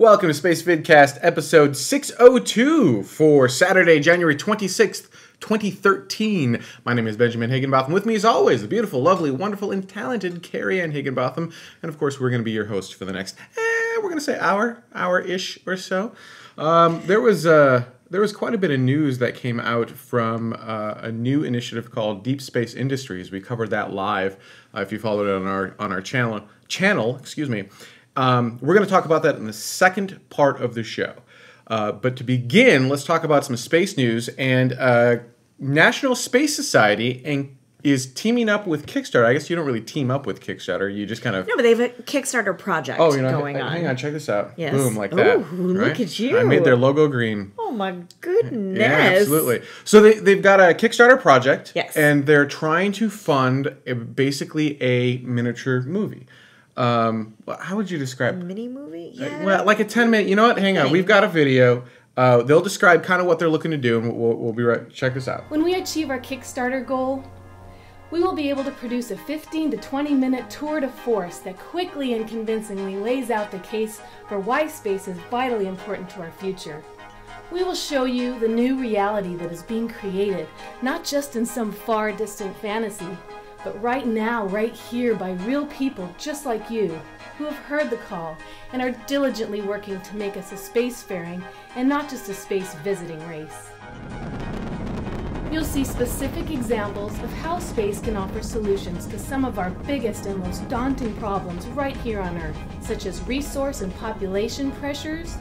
Welcome to Spacevidcast episode 602 for Saturday, January 26th, 2013. My name is Benjamin Higginbotham. With me, as always, the beautiful, lovely, wonderful, and talented Carrie Ann Higginbotham. And, of course, we're going to be your host for the next, we're going to say hour-ish or so. There was quite a bit of news that came out from a new initiative called Deep Space Industries. We covered that live if you followed it on our channel. Excuse me. We're going to talk about that in the second part of the show. But to begin, let's talk about some space news. And National Space Society is teaming up with Kickstarter. I guess you don't really team up with Kickstarter. You just kind of... No, but they have a Kickstarter project going on. Hang on, check this out. Yes. Boom, like that. Ooh, look at you. I made their logo green. Oh, my goodness. Yeah, absolutely. So they've got a Kickstarter project. Yes. And they're trying to fund basically a miniature movie. How would you describe mini movie? Yeah. Well, like a 10-minute. You know what? Hang on. We've got a video. They'll describe kind of what they're looking to do, and we'll be right. Check this out. When we achieve our Kickstarter goal, we will be able to produce a 15 to 20-minute tour de force that quickly and convincingly lays out the case for why space is vitally important to our future. We will show you the new reality that is being created, not just in some far distant fantasy, but right now, right here, by real people just like you, who have heard the call and are diligently working to make us a spacefaring and not just a space visiting race. You'll see specific examples of how space can offer solutions to some of our biggest and most daunting problems right here on Earth, such as resource and population pressures,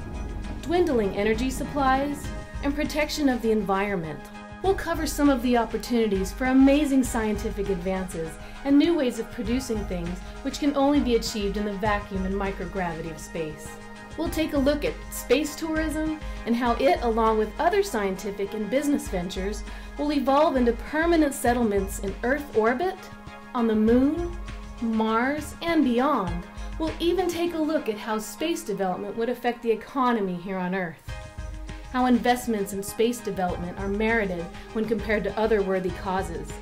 dwindling energy supplies, and protection of the environment. We'll cover some of the opportunities for amazing scientific advances and new ways of producing things which can only be achieved in the vacuum and microgravity of space. We'll take a look at space tourism and how it, along with other scientific and business ventures, will evolve into permanent settlements in Earth orbit, on the Moon, Mars, and beyond. We'll even take a look at how space development would affect the economy here on Earth, how investments in space development are merited when compared to other worthy causes,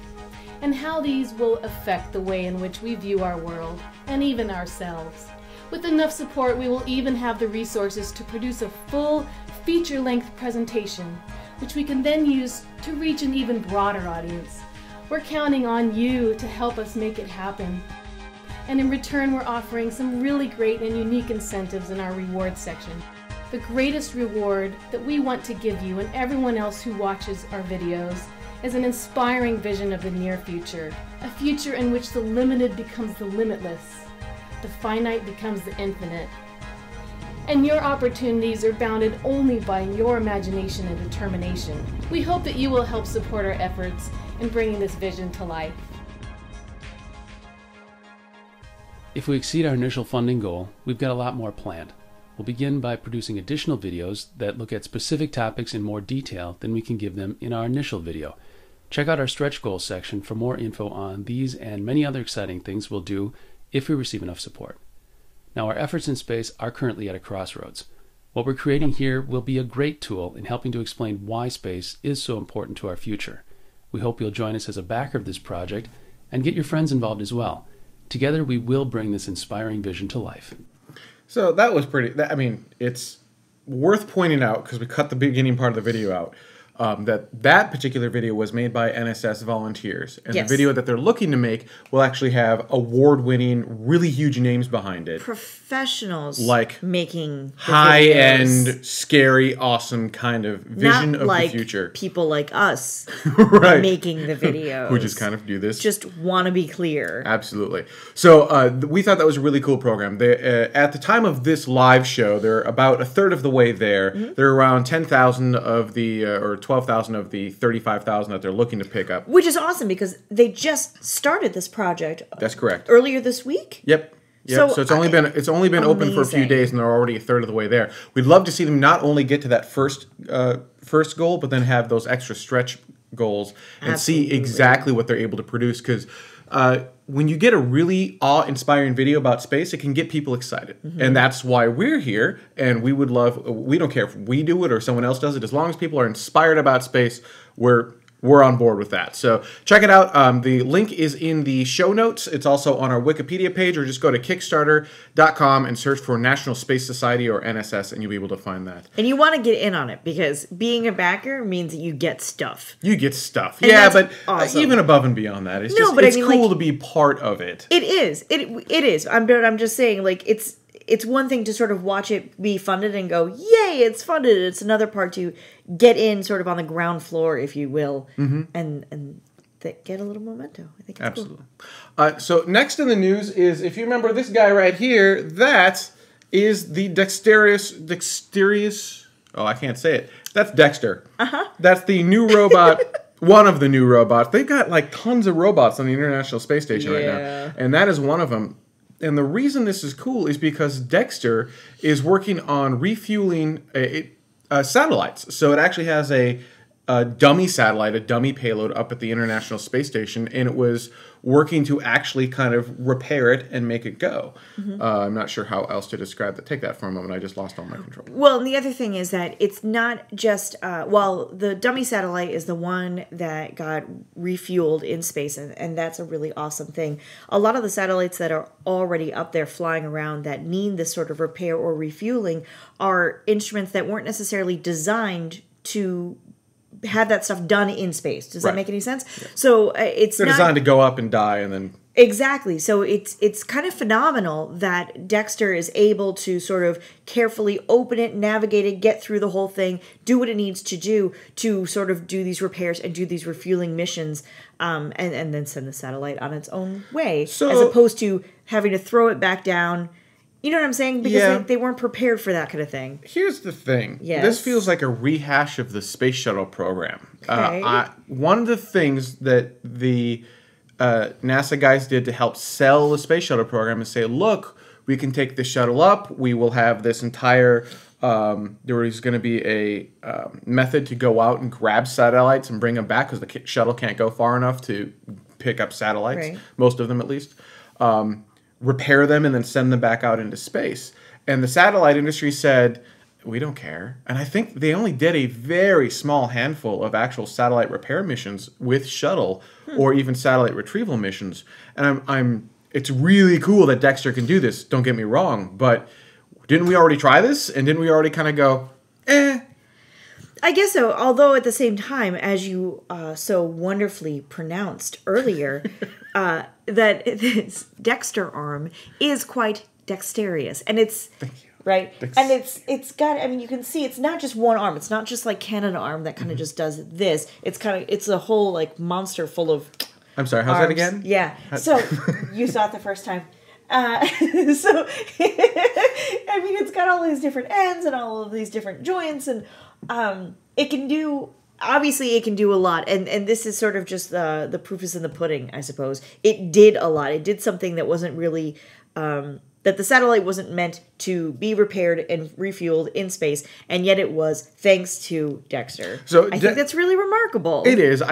and how these will affect the way in which we view our world, and even ourselves. With enough support, we will even have the resources to produce a full, feature-length presentation, which we can then use to reach an even broader audience. We're counting on you to help us make it happen. And in return, we're offering some really great and unique incentives in our rewards section. The greatest reward that we want to give you and everyone else who watches our videos is an inspiring vision of the near future, a future in which the limited becomes the limitless, the finite becomes the infinite. And your opportunities are bounded only by your imagination and determination. We hope that you will help support our efforts in bringing this vision to life. If we exceed our initial funding goal, we've got a lot more planned. We'll begin by producing additional videos that look at specific topics in more detail than we can give them in our initial video. Check out our stretch goals section for more info on these and many other exciting things we'll do if we receive enough support. Now, our efforts in space are currently at a crossroads. What we're creating here will be a great tool in helping to explain why space is so important to our future. We hope you'll join us as a backer of this project and get your friends involved as well. Together, we will bring this inspiring vision to life. So that was pretty... I mean, it's worth pointing out, because we cut the beginning part of the video out, that particular video was made by NSS volunteers. And Yes. the video that they're looking to make will actually have award-winning, really huge names behind it. Professionals Like making the high-end, videos. scary, awesome kind of vision Not of like the future. people like us Right. making the videos. Who just kind of do this. Just want to be clear. Absolutely. So we thought that was a really cool program. They, at the time of this live show, they're about a third of the way there. Mm-hmm. They're around 10,000 of the, or 12,000 of the 35,000 that they're looking to pick up. Which is awesome because they just started this project That's correct. earlier this week. Yep. Yep. So it's only been open for a few amazing. days, and they're already a third of the way there. We'd love to see them not only get to that first goal, but then have those extra stretch goals and see Absolutely. exactly what they're able to produce. Because when you get a really awe-inspiring video about space, it can get people excited, and that's why we're here. And we would love. We don't care if we do it or someone else does it, as long as people are inspired about space. We're we're on board with that. So check it out. The link is in the show notes. It's also on our Wikipedia page, or just go to Kickstarter.com and search for National Space Society or NSS, and you'll be able to find that. And you want to get in on it, because being a backer means that you get stuff. You get stuff. And yeah, but awesome. Even above and beyond that, it's cool to be part of it. It is. It is. I'm just saying, like, it's one thing to sort of watch it be funded and go, yay, it's funded. It's another part to get in sort of on the ground floor, if you will, and get a little memento. I think it's absolutely cool. So next in the news is, if you remember this guy right here, that is the Dexterious. Oh, I can't say it. That's Dextre. That's the new robot. One of the new robots. They've got like tons of robots on the International Space Station right now, and that is one of them. And the reason this is cool is because Dextre is working on refueling satellites. So it actually has a dummy satellite, a dummy payload up at the International Space Station, and it was working to actually kind of repair it and make it go. I'm not sure how else to describe that. Take that for a moment. I just lost all my control. Well, and the other thing is that it's not just, the dummy satellite is the one that got refueled in space, and that's a really awesome thing. A lot of the satellites that are already up there flying around that need this sort of repair or refueling are instruments that weren't necessarily designed to have that stuff done in space. Does that make any sense? Yeah. So they're designed to go up and die and then... Exactly. So it's kind of phenomenal that Dextre is able to sort of carefully open it, navigate it, get through the whole thing, do what it needs to do to sort of do these repairs and do these refueling missions, and then send the satellite on its own way, as opposed to having to throw it back down. You know what I'm saying? Because they weren't prepared for that kind of thing. Here's the thing. Yes. This feels like a rehash of the Space Shuttle program. Okay. One of the things that the NASA guys did to help sell the Space Shuttle program is say, look, we can take the shuttle up. We will have this entire... there is going to be a method to go out and grab satellites and bring them back, because the shuttle can't go far enough to pick up satellites, most of them at least. Repair them and then send them back out into space. And the satellite industry said, we don't care. And I think they only did a very small handful of actual satellite repair missions with shuttle or even satellite retrieval missions. And it's really cool that Dextre can do this, don't get me wrong, but didn't we already try this? And didn't we already kind of go, I guess so, although at the same time, as you so wonderfully pronounced earlier, that this Dextre arm is quite dexterous, and it's right, and it's got. I mean, you can see it's not just one arm. It's not just like Canada arm that kind of just does this. It's a whole like monster full of. I'm sorry. How's arms. that again? Yeah. So you saw it the first time. So I mean, it's got all these different ends and all of these different joints, and it can do. Obviously, it can do a lot, and this is sort of just the proof is in the pudding, I suppose. It did a lot. It did something that wasn't really that the satellite wasn't meant to be repaired and refueled in space, and yet it was, thanks to Dextre. So I think that's really remarkable. It is. So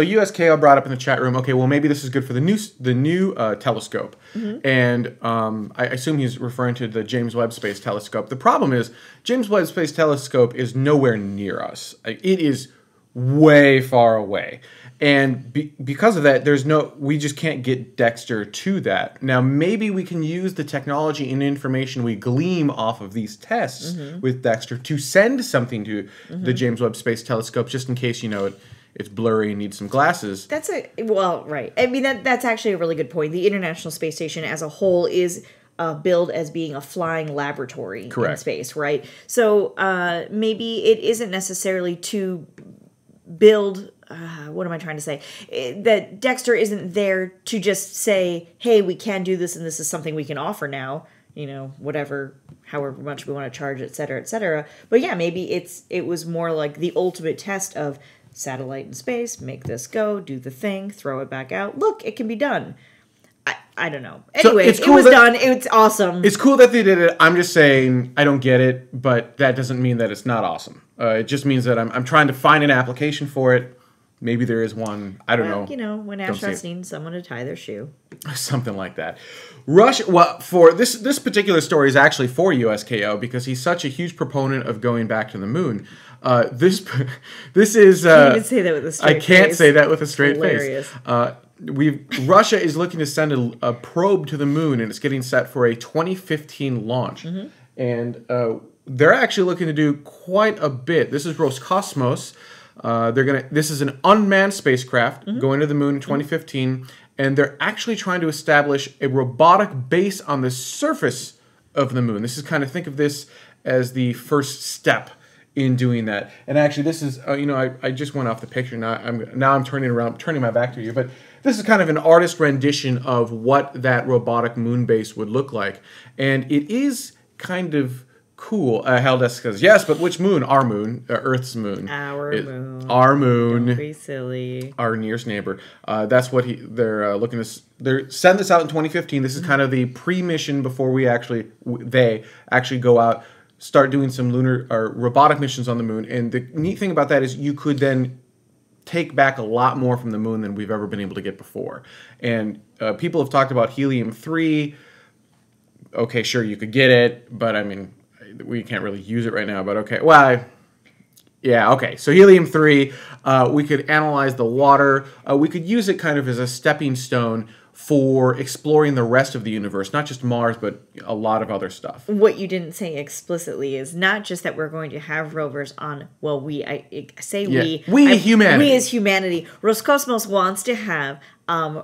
USKO brought up in the chat room, okay, well maybe this is good for the new telescope, and I assume he's referring to the James Webb Space Telescope. The problem is James Webb Space Telescope is nowhere near us. It is way far away. And because of that, we just can't get Dextre to that. Now, maybe we can use the technology and information we glean off of these tests with Dextre to send something to the James Webb Space Telescope, just in case, it's blurry and needs some glasses. Right. I mean, that's actually a really good point. The International Space Station as a whole is billed as being a flying laboratory in space, right? So maybe it isn't necessarily to build... what am I trying to say? That Dextre isn't there to just say, hey, we can do this and this is something we can offer now, however much we want to charge, et cetera, et cetera. But yeah, maybe it was more like the ultimate test of satellite in space, make this go, do the thing, throw it back out. Look, it can be done. I don't know. Anyway, it was done. It's awesome. It's cool that they did it. I'm just saying I don't get it, but that doesn't mean that it's not awesome. It just means that I'm trying to find an application for it. Maybe there is one. I don't know. You know, when astronauts need someone to tie their shoe. Something like that. Russia. Well, for this particular story is actually for USKO because he's such a huge proponent of going back to the moon. This is. You can't even say that with a straight I can't face. say that with a straight Hilarious. face. Russia is looking to send a probe to the moon, and it's getting set for a 2015 launch. And they're actually looking to do quite a bit. This is Roscosmos. This is an unmanned spacecraft going to the moon in 2015, and they're actually trying to establish a robotic base on the surface of the moon. This is kind of, think of this as the first step in doing that. And actually, this is I just went off the picture. Now I'm turning my back to you, but this is kind of an artist rendition of what that robotic moon base would look like, and it is kind of cool. Heldesk says, yes, but which moon? Our moon. Earth's moon. Moon. Our moon. Don't be silly. Our nearest neighbor. That's what they're looking to... They're send this out in 2015. This is kind of the pre-mission before they actually go out, start doing some lunar or robotic missions on the moon. And the neat thing about that is you could then take back a lot more from the moon than we've ever been able to get before. And people have talked about helium-3. Okay, sure, you could get it, but I mean... we can't really use it right now, but okay. Well, yeah, okay. So helium-3, we could analyze the water. We could use it kind of as a stepping stone for exploring the rest of the universe, not just Mars, but a lot of other stuff. What you didn't say explicitly is not just that we're going to have rovers on, well, we as humanity. Roscosmos wants to have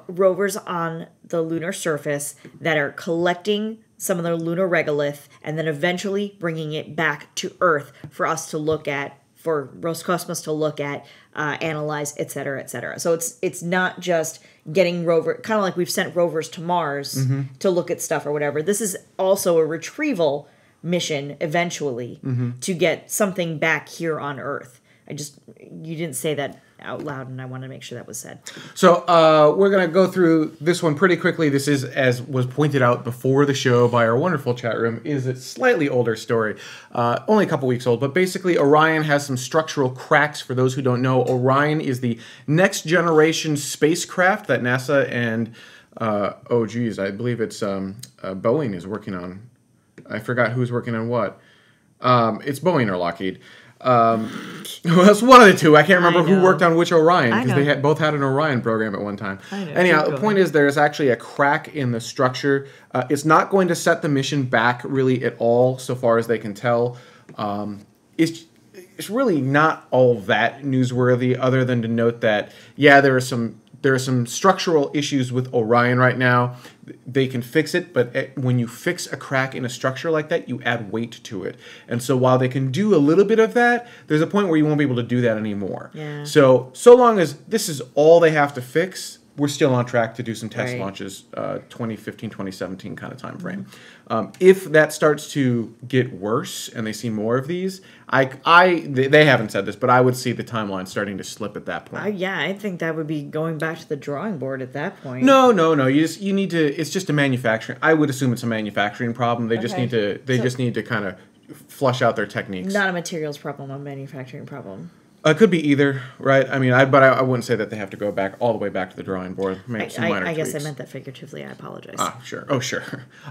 rovers on the lunar surface that are collecting some of the lunar regolith, and then eventually bringing it back to Earth for us to look at, for Roscosmos to look at, analyze, etc., etc. So it's not just getting kind of like we've sent rovers to Mars to look at stuff or whatever. This is also a retrieval mission eventually to get something back here on Earth. You didn't say that out loud, and I want to make sure that was said. So we're going to go through this one pretty quickly. This is, as was pointed out before the show by our wonderful chat room, is a slightly older story. Only a couple weeks old, but basically Orion has some structural cracks. For those who don't know, Orion is the next generation spacecraft that NASA and, I believe it's Boeing is working on. I forgot who's working on what. It's Boeing or Lockheed. Well, it's one of the two. I can't remember who worked on which Orion, because they both had an Orion program at one time. Anyhow, the point is there's actually a crack in the structure. It's not going to set the mission back really at all, so far as they can tell. It's really not all that newsworthy, other than to note that, yeah, there are some structural issues with Orion right now. They can fix it, but when you fix a crack in a structure like that, you add weight to it. And so while they can do a little bit of that, there's a point where you won't be able to do that anymore. Yeah. So long as this is all they have to fix, we're still on track to do some test launches, 2015, 2017 kind of time frame. If that starts to get worse and they see more of these, they haven't said this, but I would see the timeline starting to slip at that point. I think that would be going back to the drawing board at that point. No. You need to. It's just a manufacturing. I would assume it's a manufacturing problem. They just need to. Just need to kind of flush out their techniques. Not a materials problem, a manufacturing problem. It could be either, right? I mean, I wouldn't say that they have to go back all the way back to the drawing board. Make some minor I guess tweaks. I meant that figuratively. I apologize. Sure. Oh, sure.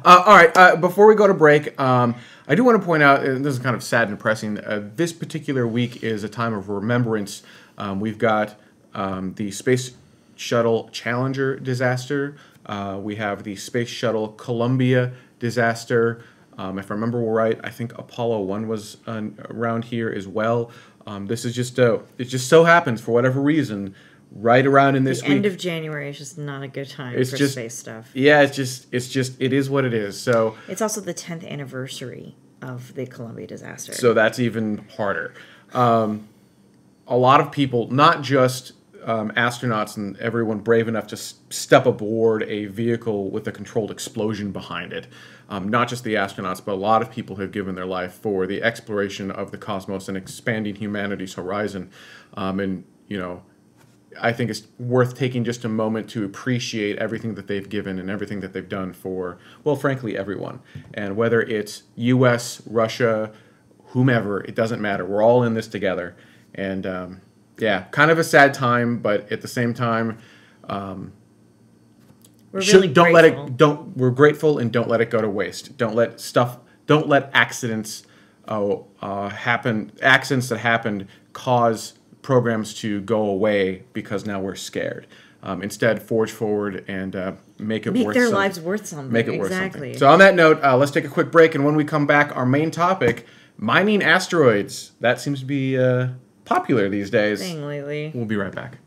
All right. Before we go to break, I do want to point out, and this is kind of sad and depressing, this particular week is a time of remembrance. We've got the Space Shuttle Challenger disaster. We have the Space Shuttle Columbia disaster. If I remember right, I think Apollo 1 was around here as well. This is just it just so happens, for whatever reason, right around in this week. The end of January is just not a good time for space stuff. Yeah, it is what it is. So it's also the 10th anniversary of the Columbia disaster. So that's even harder. A lot of people, not just astronauts and everyone brave enough to step aboard a vehicle with a controlled explosion behind it. Not just the astronauts, but a lot of people have given their life for the exploration of the cosmos and expanding humanity's horizon. And, I think it's worth taking just a moment to appreciate everything that they've given and everything that they've done for, well, frankly, everyone. And whether it's U.S., Russia, whomever, it doesn't matter. We're all in this together. And yeah, kind of a sad time, but at the same time, we're really grateful. We're grateful, and don't let it go to waste. Don't let accidents happen. Accidents that happened cause programs to go away because now we're scared. Instead, forge forward and make their lives worth something. Make it worth something. So on that note, let's take a quick break, and when we come back, our main topic, mining asteroids. That seems to be popular these days. Thing lately. We'll be right back.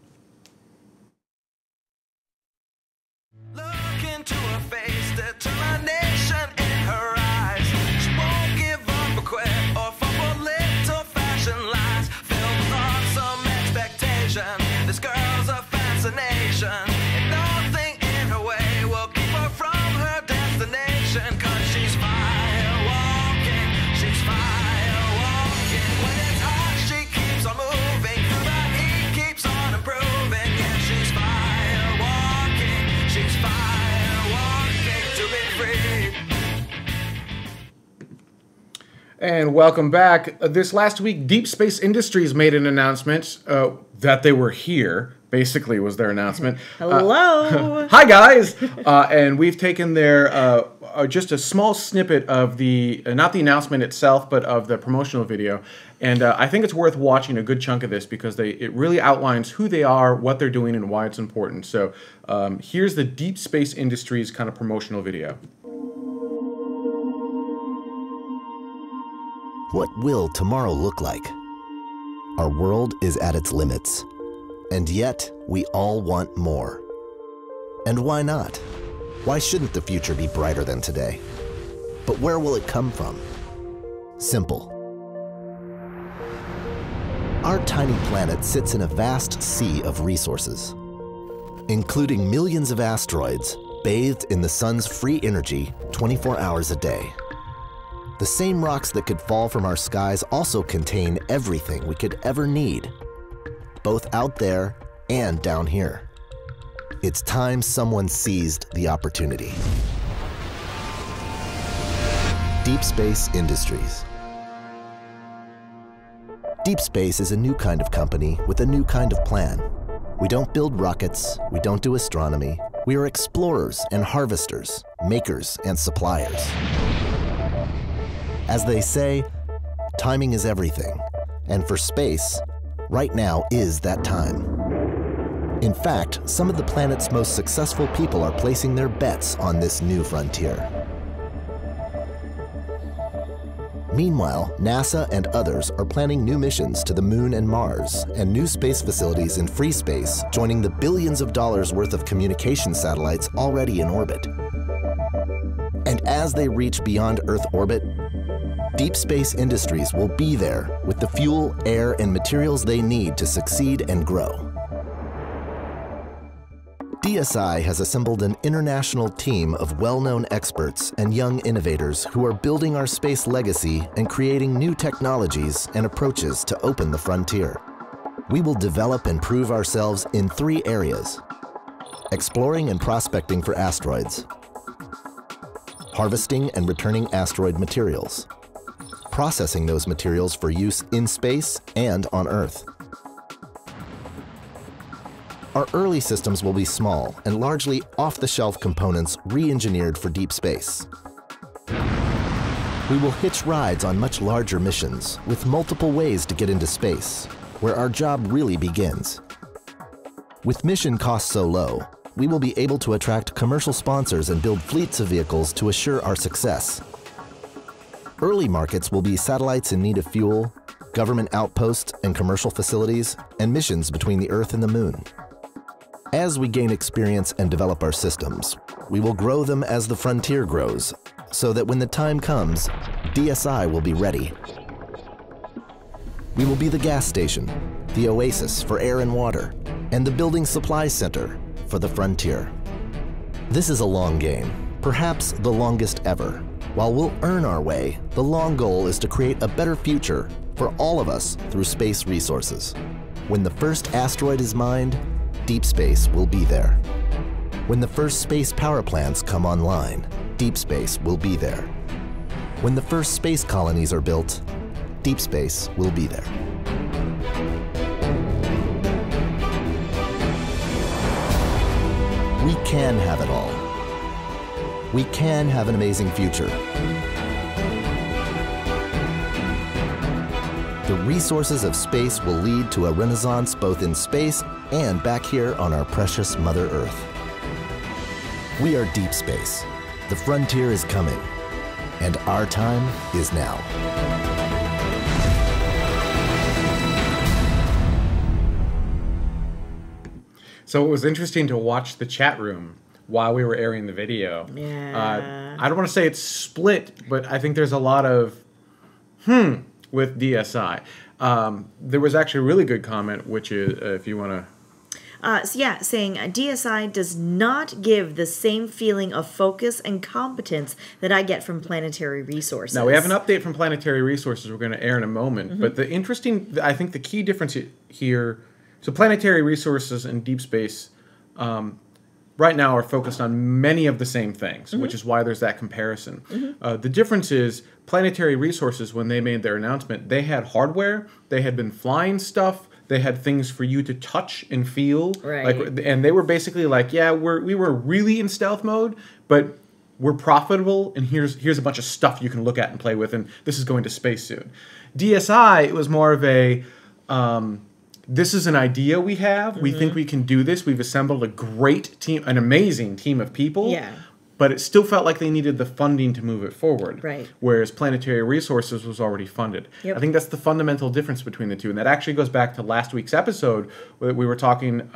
Look into her face, determination in her eyes. She won't give up or quit or fumble little fashion lies. Filled with awesome expectation, this girl's a fascination. And nothing in her way will keep her from her destination. 'Cause she's fire walking, she's fire walking. When it's hot, she keeps on moving. Through the heat, keeps on improving. Yeah, she's fire walking, she's fire walking to be free. And welcome back. This last week, Deep Space Industries made an announcement that they were here. Basically, was their announcement. Hello. Hi, guys. And we've taken their just a small snippet of the not the announcement itself, but of the promotional video. And I think it's worth watching a good chunk of this because it really outlines who they are, what they're doing, and why it's important. So here's the Deep Space Industries kind of promotional video. What will tomorrow look like? Our world is at its limits, and yet we all want more. And why not? Why shouldn't the future be brighter than today? But where will it come from? Simple. Our tiny planet sits in a vast sea of resources, including millions of asteroids bathed in the sun's free energy 24 hours a day. The same rocks that could fall from our skies also contain everything we could ever need, both out there and down here. It's time someone seized the opportunity. Deep Space Industries. Deep Space is a new kind of company with a new kind of plan. We don't build rockets, we don't do astronomy. We are explorers and harvesters, makers and suppliers. As they say, timing is everything, and for space, right now is that time. In fact, some of the planet's most successful people are placing their bets on this new frontier. Meanwhile, NASA and others are planning new missions to the Moon and Mars, and new space facilities in free space, joining the billions of dollars worth of communication satellites already in orbit. And as they reach beyond Earth orbit, Deep Space Industries will be there with the fuel, air, and materials they need to succeed and grow. DSI has assembled an international team of well-known experts and young innovators who are building our space legacy and creating new technologies and approaches to open the frontier. We will develop and prove ourselves in 3 areas: exploring and prospecting for asteroids, harvesting and returning asteroid materials, processing those materials for use in space and on Earth. Our early systems will be small and largely off-the-shelf components re-engineered for deep space. We will hitch rides on much larger missions with multiple ways to get into space, where our job really begins. With mission costs so low, we will be able to attract commercial sponsors and build fleets of vehicles to assure our success. Early markets will be satellites in need of fuel, government outposts and commercial facilities, and missions between the Earth and the Moon. As we gain experience and develop our systems, we will grow them as the frontier grows, so that when the time comes, DSI will be ready. We will be the gas station, the oasis for air and water, and the building supply center for the frontier. This is a long game, perhaps the longest ever. While we'll earn our way, the long goal is to create a better future for all of us through space resources. When the first asteroid is mined, Deep Space will be there. When the first space power plants come online, Deep Space will be there. When the first space colonies are built, Deep Space will be there. We can have it all. We can have an amazing future. The resources of space will lead to a renaissance both in space and back here on our precious Mother Earth. We are deep space. The frontier is coming, and our time is now. So it was interesting to watch the chat room while we were airing the video. Yeah. I don't want to say it's split, but I think there's a lot of with DSI. There was actually a really good comment, which is, if you want to... saying DSI does not give the same feeling of focus and competence that I get from Planetary Resources. Now, we have an update from Planetary Resources we're going to air in a moment, but I think the key difference here, so Planetary Resources and Deep Space right now are focused on many of the same things, which is why there's that comparison. The difference is Planetary Resources, when they made their announcement, they had hardware, they had been flying stuff, they had things for you to touch and feel, and they were basically like, "Yeah, we were really in stealth mode, but we're profitable, and here's a bunch of stuff you can look at and play with, and this is going to space soon." DSI, it was more of a, this is an idea we have. We think we can do this. We've assembled a great team, an amazing team of people. Yeah. But it still felt like they needed the funding to move it forward. Right. Whereas Planetary Resources was already funded. Yep. I think that's the fundamental difference between the two. And that actually goes back to last week's episode where we were talking,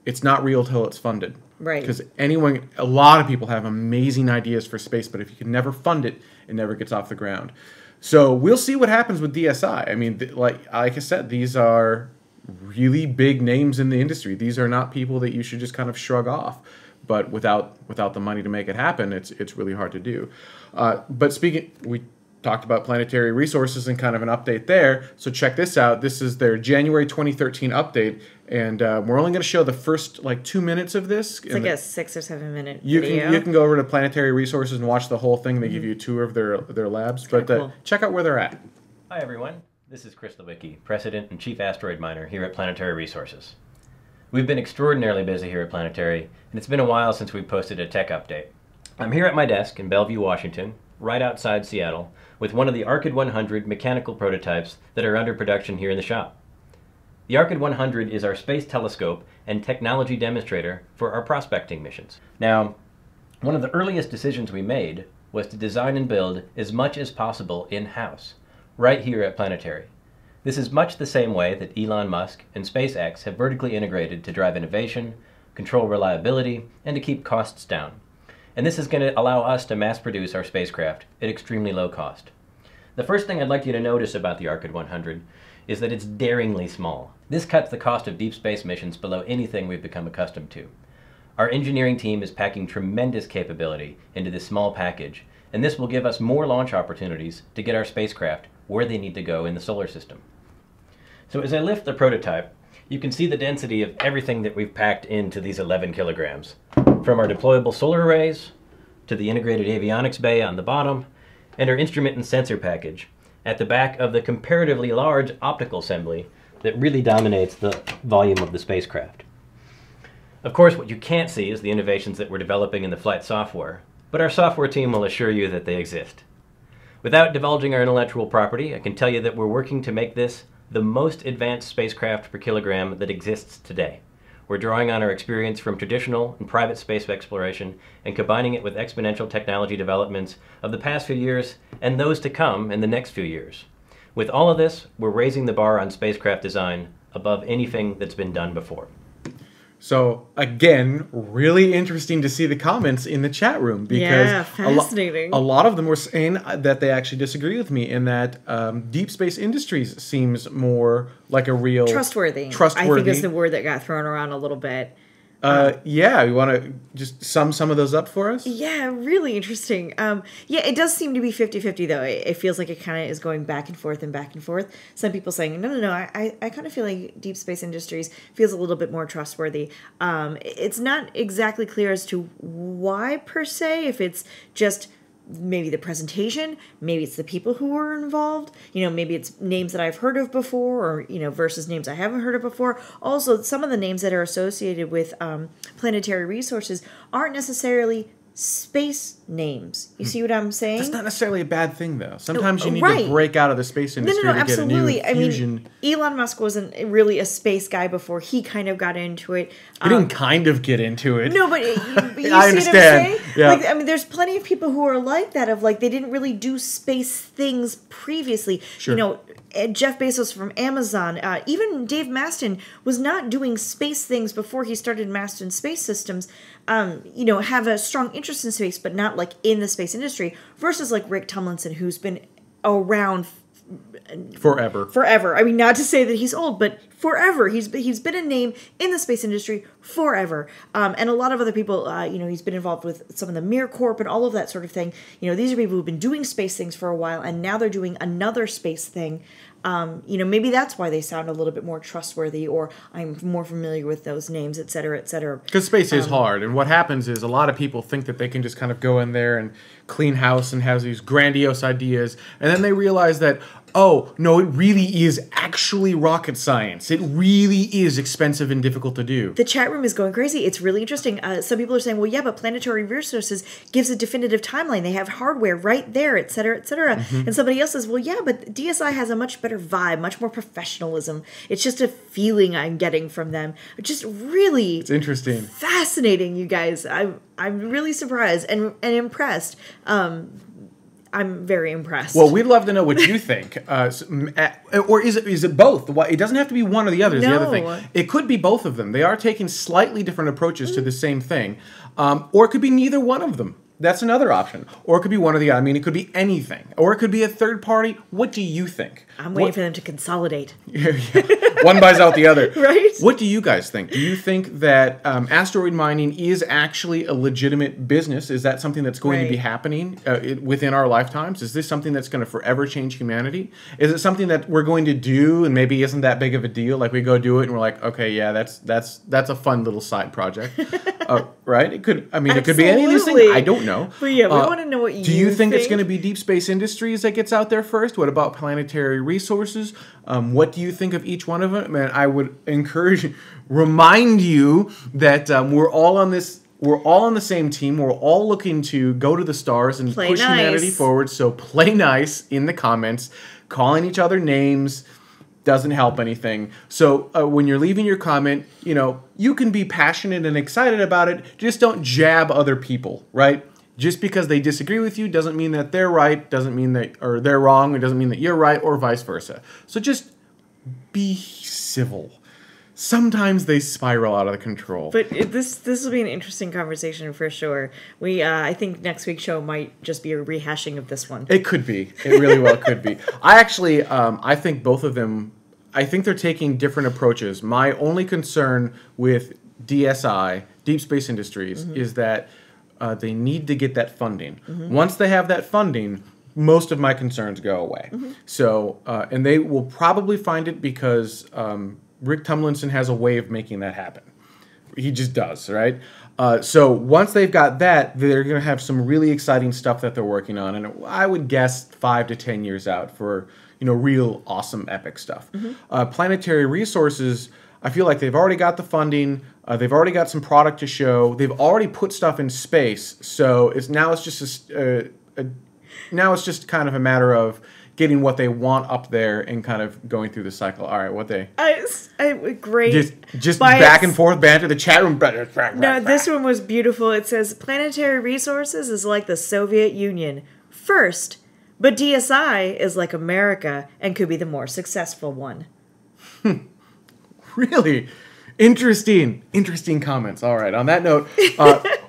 it's not real till it's funded. Right. Because a lot of people have amazing ideas for space, but if you can never fund it, it never gets off the ground. So we'll see what happens with DSI. I mean, like I said, these are really big names in the industry. These are not people that you should just kind of shrug off. But without the money to make it happen, it's really hard to do. But we talked about Planetary Resources and kind of an update there. So check this out. This is their January 2013 update, and we're only going to show the first 2 minutes of this. It's like a 6 or 7 minute you video. You can go over to Planetary Resources and watch the whole thing. They give you a tour of their labs. But cool. Check out where they're at. Hi everyone. This is Chris Lewicki, President and Chief Asteroid Miner here at Planetary Resources. We've been extraordinarily busy here at Planetary, and it's been a while since we've posted a tech update. I'm here at my desk in Bellevue, Washington, right outside Seattle, with one of the Arcid 100 mechanical prototypes that are under production here in the shop. The Arcid 100 is our space telescope and technology demonstrator for our prospecting missions. Now, one of the earliest decisions we made was to design and build as much as possible in-house, right here at Planetary. This is much the same way that Elon Musk and SpaceX have vertically integrated to drive innovation, control reliability, and to keep costs down. And this is going to allow us to mass produce our spacecraft at extremely low cost. The first thing I'd like you to notice about the Arcid 100 is that it's daringly small. This cuts the cost of deep space missions below anything we've become accustomed to. Our engineering team is packing tremendous capability into this small package, and this will give us more launch opportunities to get our spacecraft where they need to go in the solar system. So as I lift the prototype, you can see the density of everything that we've packed into these 11 kilograms. From our deployable solar arrays, to the integrated avionics bay on the bottom, and our instrument and sensor package at the back of the comparatively large optical assembly that really dominates the volume of the spacecraft. Of course, what you can't see is the innovations that we're developing in the flight software, but our software team will assure you that they exist. Without divulging our intellectual property, I can tell you that we're working to make this the most advanced spacecraft per kilogram that exists today. We're drawing on our experience from traditional and private space exploration and combining it with exponential technology developments of the past few years and those to come in the next few years. With all of this, we're raising the bar on spacecraft design above anything that's been done before. So, again, really interesting to see the comments in the chat room because fascinating. A lot of them were saying that they actually disagree with me in that Deep Space Industries seems more like a real... Trustworthy. I think is the word that got thrown around a little bit. Yeah, you want to just sum some of those up for us? Yeah, really interesting. Yeah, it does seem to be 50-50, though. It feels like it kind of is going back and forth and back and forth. Some people saying, no, I kind of feel like Deep Space Industries feels a little bit more trustworthy. It's not exactly clear as to why, per se, if it's just maybe the presentation, maybe it's the people who were involved, maybe it's names that I've heard of before, or, versus names I haven't heard of before. Also, some of the names that are associated with Planetary Resources aren't necessarily space names. You see what I'm saying? That's not necessarily a bad thing, though. Sometimes you need right. to break out of the space industry to absolutely. get a new fusion. I mean, Elon Musk wasn't really a space guy before. He kind of got into it. He didn't kind of get into it. No, but you I see understand. what I'm saying? Yeah. Like, I mean, there's plenty of people who are like that, of like, they didn't really do space things previously. Sure. Jeff Bezos from Amazon, even Dave Maston was not doing space things before he started Maston Space Systems. Have a strong interest in space, but not like in the space industry. Versus like Rick Tumlinson, who's been around forever. I mean, not to say that he's old, but forever. He's been a name in the space industry forever. And a lot of other people, he's been involved with some of the Mir Corp and all of that sort of thing. These are people who've been doing space things for a while, and now they're doing another space thing. Maybe that's why they sound a little bit more trustworthy, or I'm more familiar with those names, et cetera, et cetera. Because space is hard, and what happens is a lot of people think that they can just kind of go in there and clean house and have these grandiose ideas, and then they realize that, oh, no, it really is actually rocket science. It really is expensive and difficult to do. The chat room is going crazy. It's really interesting. Some people are saying, well, yeah, but Planetary Resources gives a definitive timeline. They have hardware right there, et cetera, et cetera. Mm-hmm. And somebody else says, well, yeah, but DSI has a much better vibe, much more professionalism. It's just a feeling I'm getting from them. Just really it's interesting. Fascinating, you guys. I'm really surprised and impressed. I'm very impressed. Well, we'd love to know what you think. Or is it both? It doesn't have to be one or the other is the other thing. It could be both of them. They are taking slightly different approaches to the same thing. Or it could be neither one of them. That's another option. Or it could be one or the other. I mean, it could be anything. Or it could be a third party. What do you think? I'm waiting for them to consolidate. One buys out the other. Right? What do you guys think? Do you think that asteroid mining is actually a legitimate business? Is that something that's going to be happening within our lifetimes? Is this something that's going to forever change humanity? Is it something that we're going to do and maybe isn't that big of a deal? Like we go do it and we're like, okay, yeah, that's a fun little side project. Right? It could. I mean, it could be any of these things. I don't know. But yeah, we want to know what you think. Do you think it's going to be Deep Space Industries that gets out there first? What about Planetary Resources? What do you think of each one of them? And I would remind you that we're all on the same team. We're all looking to go to the stars and push humanity forward. So play nice in the comments. Calling each other names doesn't help anything. So when you're leaving your comment, you can be passionate and excited about it. Just don't jab other people, right? Just because they disagree with you doesn't mean that they're right, doesn't mean that, or they're wrong, it doesn't mean that you're right, or vice versa. So just be civil. Sometimes they spiral out of control. But this will be an interesting conversation for sure. I think next week's show might just be a rehashing of this one. It could be. It really well could be. I actually, I think both of them, I think they're taking different approaches. My only concern with DSI, Deep Space Industries, is that they need to get that funding. Once they have that funding, most of my concerns go away. So, and they will probably find it because Rick Tumlinson has a way of making that happen. He just does, right? So once they've got that, they're going to have some really exciting stuff that they're working on, and I would guess 5 to 10 years out for real awesome epic stuff. Planetary Resources, I feel like they've already got the funding. They've already got some product to show. They've already put stuff in space. So now it's just kind of a matter of getting what they want up there and kind of going through the cycle. All right, what they great. Just back and forth banter. The chat room. No, this one was beautiful. It says Planetary Resources is like the Soviet Union. First, but DSI is like America and could be the more successful one. Really interesting comments. All right, on that note,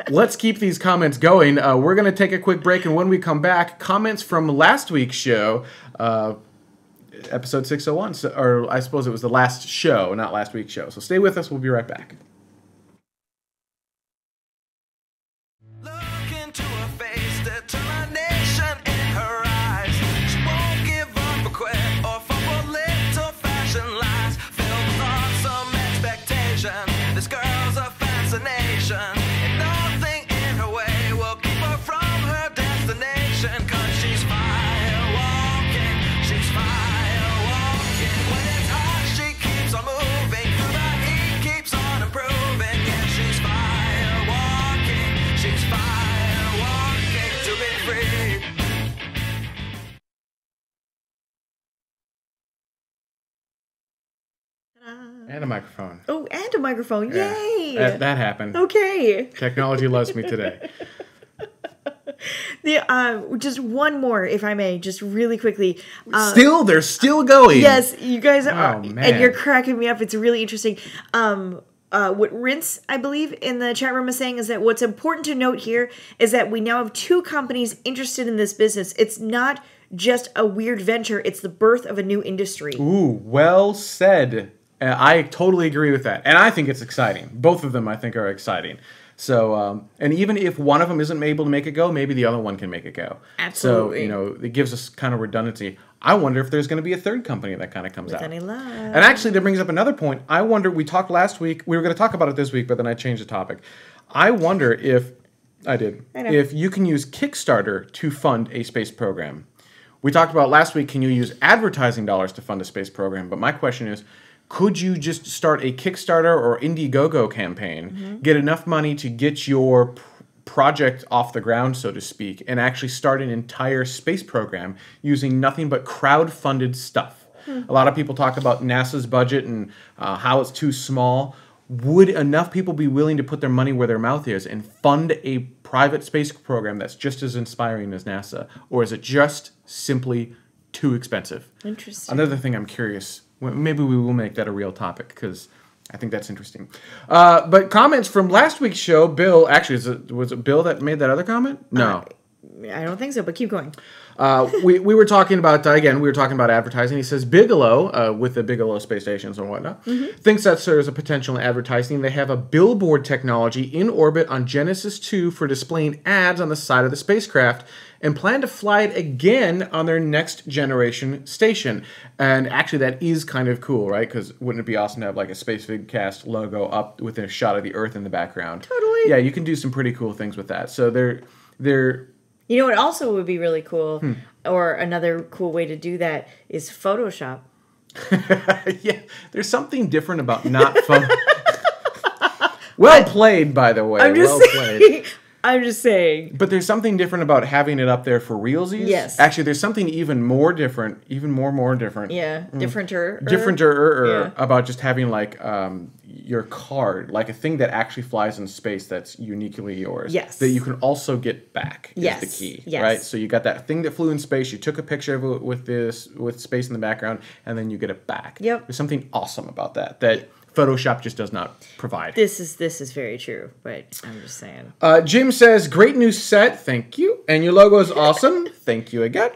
let's keep these comments going. We're going to take a quick break, and when we come back, comments from last week's show, episode 601, or I suppose it was the last show, not last week's show. So stay with us. We'll be right back. Look into her face, determination in her eyes. She won't give up or quit or fall for little fashion lies. Filled with awesome expectation, this girl's a fascination, and nothing in her way will keep her from her destination. And a microphone. Oh, and a microphone. Yeah. Yay! That happened. Okay. Technology loves me today. Just one more, if I may, just really quickly. They're still going. Yes, you guys are, Oh, man. and you're cracking me up. It's really interesting. What Rince, I believe, in the chat room is saying is that what's important to note here is that we now have 2 companies interested in this business. It's not just a weird venture; it's the birth of a new industry. Ooh, well said. I totally agree with that. And I think it's exciting. Both of them, I think, are exciting. So, and even if one of them isn't able to make it go, maybe the other one can make it go. Absolutely. So, it gives us kind of redundancy. I wonder if there's going to be a third company that kind of comes out. Any luck. And actually, that brings up another point. I wonder, we talked last week, we were going to talk about it this week, but then I changed the topic. I wonder if you can use Kickstarter to fund a space program. We talked about last week, can you use advertising dollars to fund a space program? But my question is, could you just start a Kickstarter or Indiegogo campaign, get enough money to get your project off the ground, so to speak, and actually start an entire space program using nothing but crowd-funded stuff? A lot of people talk about NASA's budget and how it's too small. Would enough people be willing to put their money where their mouth is and fund a private space program that's just as inspiring as NASA? Or is it just simply too expensive? Interesting. Another thing I'm curious, maybe we will make that a real topic because I think that's interesting. But comments from last week's show, Bill, actually, was it Bill that made that other comment? No. I don't think so, but keep going. We were talking about, again, we were talking about advertising. He says Bigelow, with the Bigelow space stations and whatnot, thinks that there's a potential in advertising. They have a billboard technology in orbit on Genesis 2 for displaying ads on the side of the spacecraft and plan to fly it again on their next generation station. And actually, that is kind of cool, right? Because wouldn't it be awesome to have like a Spacevidcast logo up with a shot of the Earth in the background? Totally. Yeah, you can do some pretty cool things with that. So they're You know what also would be really cool, or another cool way to do that, is Photoshop. yeah, there's something different about not fun. Well played, by the way. I'm just saying. But there's something different about having it up there for realsies. Yes. Actually, there's something even more different, more different. Yeah, differenter. Differenter about just having like your card, like a thing that actually flies in space that's uniquely yours. Yes. That you can also get back is Yes. the key. Yes. Right? So you got that thing that flew in space, you took a picture of it with space in the background, and then you get it back. Yep. There's something awesome about that Photoshop just does not provide. This is very true, but I'm just saying. Jim says, great new set, thank you. And your logo is awesome, thank you again.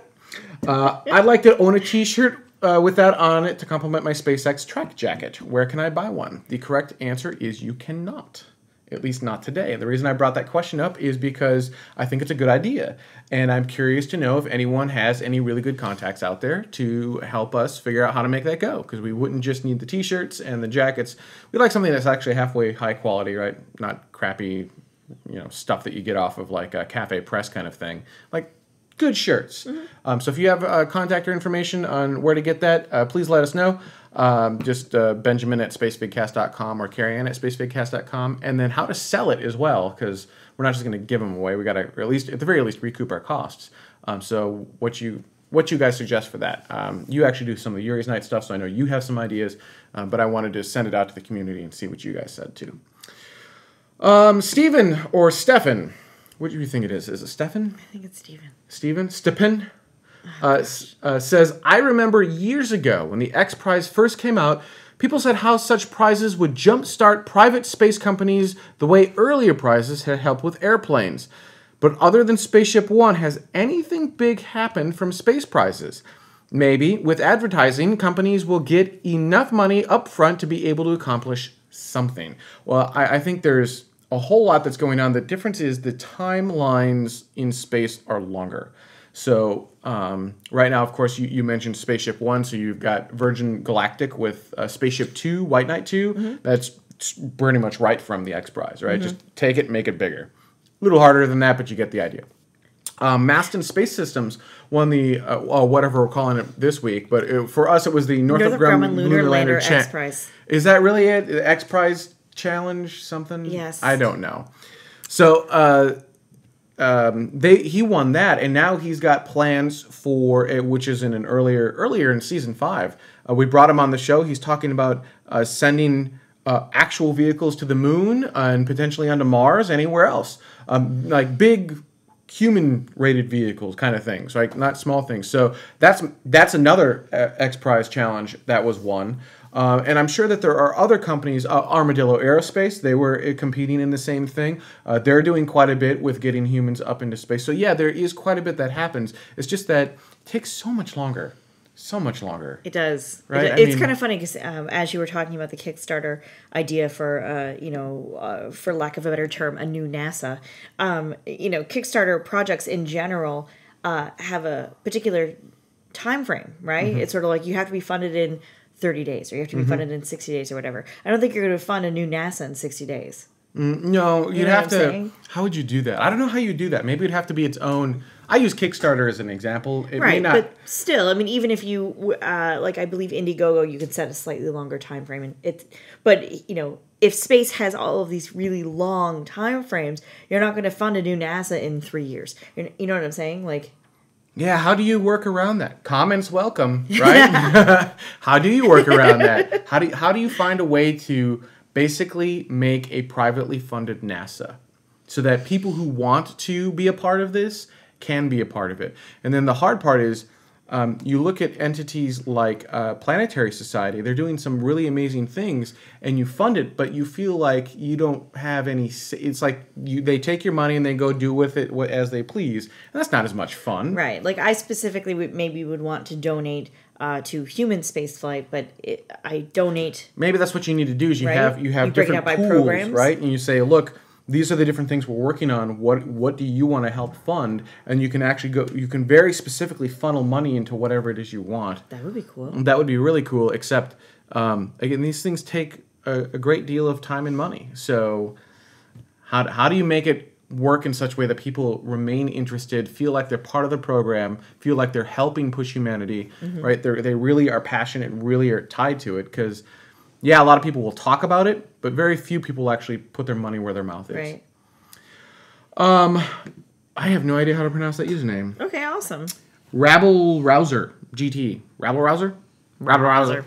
I'd like to own a t-shirt with that on it to complement my SpaceX track jacket. Where can I buy one? The correct answer is you cannot. At least not today. And the reason I brought that question up is because I think it's a good idea. And I'm curious to know if anyone has any really good contacts out there to help us figure out how to make that go. Because we wouldn't just need the t-shirts and the jackets. We'd like something that's actually halfway high quality, right? Not crappy, stuff that you get off of like a cafe press kind of thing. Like good shirts. So if you have contact or information on where to get that, please let us know. Just Benjamin at spacevidcast.com or Carrie-Ann at spacevidcast.com, and then how to sell it as well, because we're not just going to give them away. We got to at the very least recoup our costs. So what you guys suggest for that? You actually do some of the Yuri's Night stuff, so I know you have some ideas, but I wanted to send it out to the community and see what you guys said too. Stephen or Stefan, what do you think it is? Is it Stefan? I think it's Steven. Stephen? Says, I remember years ago when the X Prize first came out, people said how such prizes would jumpstart private space companies the way earlier prizes had helped with airplanes. But other than Spaceship One, has anything big happened from space prizes? Maybe with advertising, companies will get enough money up front to be able to accomplish something. Well, I think there's a whole lot that's going on. The difference is the timelines in space are longer. So right now, of course, you mentioned Spaceship One, so you've got Virgin Galactic with Spaceship 2, White Knight 2. That's pretty much right from the X Prize, right? Just take it, make it bigger. A little harder than that, but you get the idea. Maston Space Systems won the, whatever we're calling it this week, but for us it was the Northrop Grumman Lunar Lander X Prize. Is that really it? The X Prize Challenge something? Yes. I don't know. So he won that, and now he's got plans for it, which is in an earlier in season 5, We brought him on the show. He's talking about sending actual vehicles to the moon and potentially onto Mars, anywhere else. Like big human-rated vehicles kind of things, right? Not small things. So that's another X Prize challenge that was won. And I'm sure that there are other companies, Armadillo Aerospace, they were competing in the same thing. They're doing quite a bit with getting humans up into space. So yeah, there is quite a bit that happens. It's just that it takes so much longer. So much longer. It does. Right? It's kind of funny because as you were talking about the Kickstarter idea for, for lack of a better term, a new NASA, Kickstarter projects in general have a particular time frame, right? Mm-hmm. It's sort of like you have to be funded in 30 days or you have to be funded in 60 days or whatever. I don't think you're going to fund a new NASA in 60 days. No, you'd have to. Saying? How would you do that? I don't know how you do that. Maybe it'd have to be its own. I use Kickstarter as an example. It may Right, not. but still, I mean, even if you, I believe Indiegogo, you could set a slightly longer time frame. But if space has all of these really long time frames, you're not going to fund a new NASA in 3 years. You know what I'm saying? Like, Yeah, how do you work around that? Comments welcome, right? How do you work around that? How do you find a way to basically make a privately funded NASA so that people who want to be a part of this can be a part of it? And then the hard part is you look at entities like Planetary Society. They're doing some really amazing things, and you fund it, but you feel like you don't have any. It's like they take your money and they go do with it as they please, and that's not as much fun. right. Like I specifically maybe would want to donate to human spaceflight, but I donate. Maybe that's what you need to do. Is you Right? have You break it different up by pools, programs. right? And you say, look, these are the different things we're working on. What do you want to help fund? And you can actually go. You can very specifically funnel money into whatever it is you want. That would be cool. That would be really cool. Except again, these things take a great deal of time and money. So how do you make it work in such a way that people remain interested, feel like they're part of the program, feel like they're helping push humanity, right? They really are passionate, really are tied to it. Because yeah, a lot of people will talk about it, but very few people actually put their money where their mouth is. Right. I have no idea how to pronounce that username. Okay, awesome. Rabble Rouser GT. Rabble Rouser? Rabble Rouser.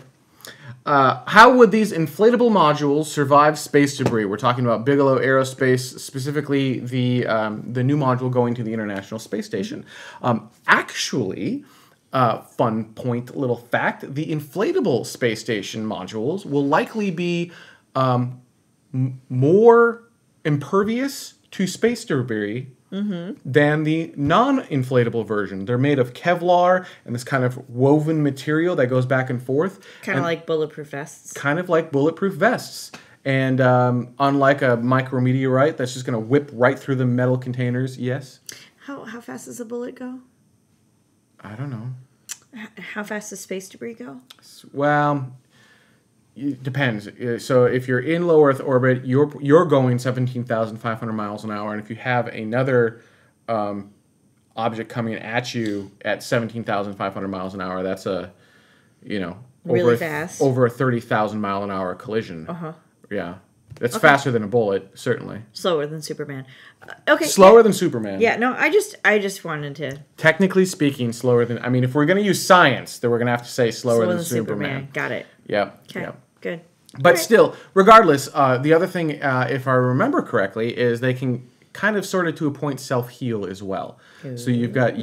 Rouser. How would these inflatable modules survive space debris? We're talking about Bigelow Aerospace, specifically the new module going to the International Space Station. Actually, fun point, little fact, the inflatable space station modules will likely be more impervious to space debris than the non-inflatable version. They're made of Kevlar and this kind of woven material that goes back and forth. Kind of like bulletproof vests. Kind of like bulletproof vests. And unlike a micrometeorite that's just going to whip right through the metal containers, yes? How fast does a bullet go? I don't know. How fast does space debris go? Well, it depends. So if you're in low Earth orbit, you're going 17,500 miles an hour, and if you have another object coming at you at 17,500 miles an hour, that's Really fast. over a 30,000 mile an hour collision. Yeah, that's Okay. faster than a bullet, certainly. Slower than Superman. Okay. Slower than Superman. Yeah. No, I just wanted to. Technically speaking, slower than. I mean, if we're going to use science, then we're going to have to say slower than Superman. Got it. Yep. Okay. Yep. Good. But Alright. still, regardless, the other thing, if I remember correctly, is they can kind of sort of to a point self-heal as well. So you've got,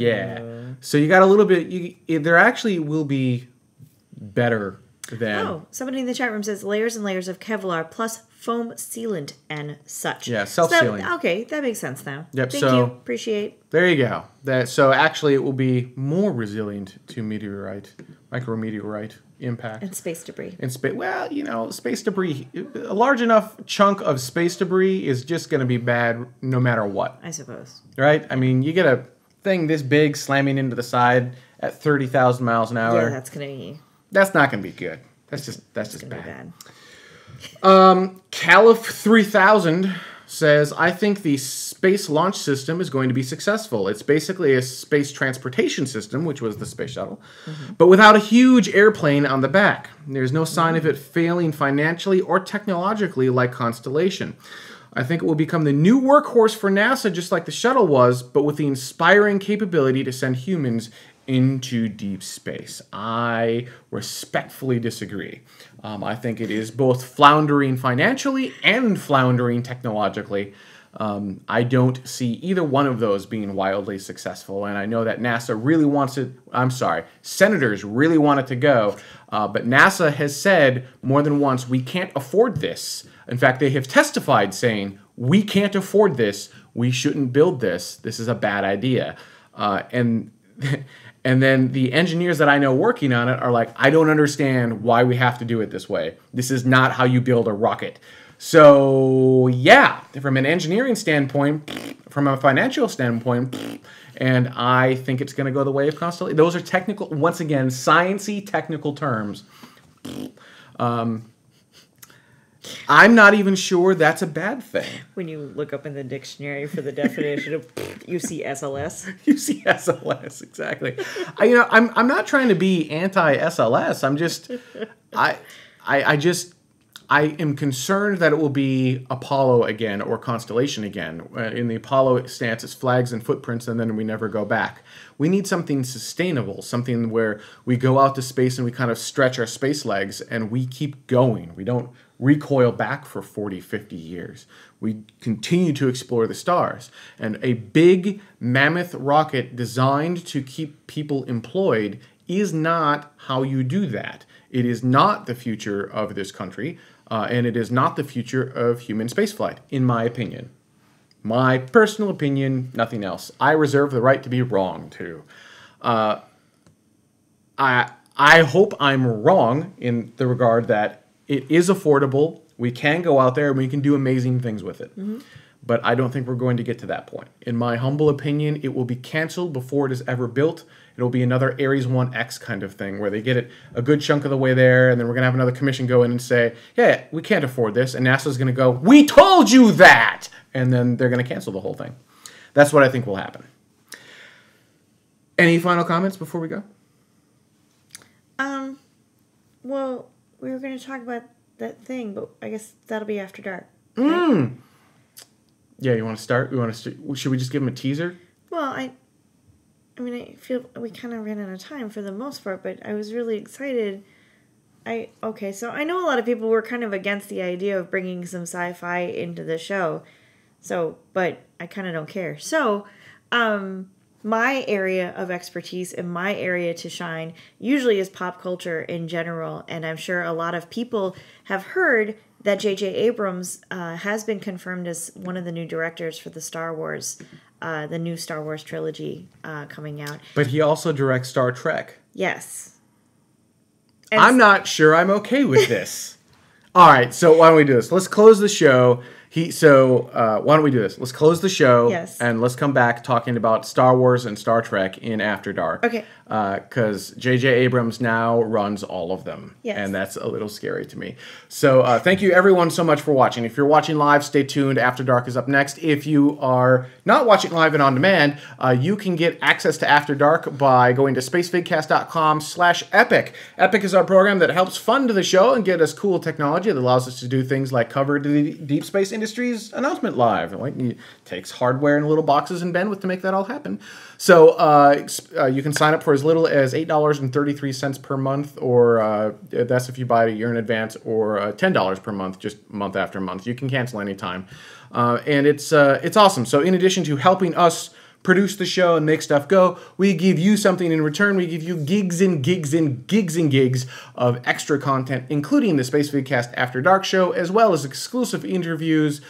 so you got a little bit, there actually will be better than... Oh, somebody in the chat room says layers and layers of Kevlar plus foam sealant and such. Yeah, self-sealing. So okay, that makes sense now. Yep, Thank so- you. Appreciate. There you go. So actually it will be more resilient to micrometeorite impact. And space debris. And space debris, a large enough chunk of space debris is just going to be bad no matter what. I suppose. Right? I mean, you get a thing this big slamming into the side at 30,000 miles an hour. Yeah, that's gonna be. That's not going to be good. That's just Gonna be bad. bad. Caliph 3000 says, I think the Space Launch System is going to be successful. It's basically a space transportation system, which was the space shuttle, but without a huge airplane on the back. There's no sign of it failing financially or technologically like Constellation. I think it will become the new workhorse for NASA, just like the shuttle was, but with the inspiring capability to send humans into deep space. I respectfully disagree. I think it is both floundering financially and floundering technologically. I don't see either one of those being wildly successful, and I know that NASA really wants it. I'm sorry, senators really want it to go, but NASA has said more than once, we can't afford this. In fact, they have testified saying, we can't afford this, we shouldn't build this, this is a bad idea. And then the engineers that I know working on it are like, I don't understand why we have to do it this way. This is not how you build a rocket. So, yeah, from an engineering standpoint, from a financial standpoint, and I think it's going to go the way of constellation. Those are technical, once again, science-y technical terms. I'm not even sure that's a bad thing. When you look up in the dictionary for the definition of you see SLS. You see SLS, exactly. I'm not trying to be anti-SLS. I'm just, I am concerned that it will be Apollo again or Constellation again. In the Apollo stance, it's flags and footprints, and then we never go back. We need something sustainable, something where we go out to space and we kind of stretch our space legs and we keep going. We don't recoil back for 40, 50 years. We continue to explore the stars. And a big mammoth rocket designed to keep people employed is not how you do that. It is not the future of this country, and it is not the future of human spaceflight, in my opinion. My personal opinion, nothing else. I reserve the right to be wrong, too. I hope I'm wrong in the regard that it is affordable, we can go out there, and we can do amazing things with it. Mm-hmm. But I don't think we're going to get to that point. In my humble opinion, it will be canceled before it is ever built. It'll be another Ares 1X kind of thing, where they get it a good chunk of the way there, and then we're going to have another commission go in and say, yeah, we can't afford this. And NASA's going to go, we told you that! And then they're going to cancel the whole thing. That's what I think will happen. Any final comments before we go? Well, we were going to talk about that thing, but I guess that'll be after dark. Right? Yeah, you want to start? Should we just give them a teaser? Well, I mean, I feel we kind of ran out of time for the most part, but I was really excited. So I know a lot of people were kind of against the idea of bringing some sci-fi into the show. But I kind of don't care. So, my area of expertise and my area to shine usually is pop culture in general, and I'm sure a lot of people have heard that J.J. Abrams has been confirmed as one of the new directors for the new Star Wars trilogy coming out. But he also directs Star Trek. Yes. And I'm not sure I'm okay with this. All right, so why don't we do this? Let's close the show. Why don't we do this? Let's close the show, yes, and let's come back talking about Star Wars and Star Trek in After Dark. Okay. Because J.J. Abrams now runs all of them, yes, and that's a little scary to me. So thank you everyone so much for watching. If you're watching live, stay tuned. After Dark is up next. If you are not watching live and on demand, you can get access to After Dark by going to spacevidcast.com/epic. Epic is our program that helps fund the show and get us cool technology that allows us to do things like cover the deep space industry's announcement live. It takes hardware in little boxes and bandwidth to make that all happen. So you can sign up for as little as $8.33 per month, or that's if you buy it a year in advance, or $10 per month, just month after month. You can cancel anytime. And it's awesome. So in addition to helping us produce the show and make stuff go, we give you something in return. We give you gigs and gigs and gigs and gigs of extra content, including the Spacevidcast After Dark show, as well as exclusive interviews,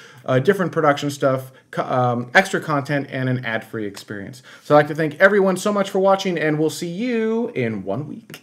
different production stuff, extra content, and an ad-free experience. So I'd like to thank everyone so much for watching, and we'll see you in 1 week.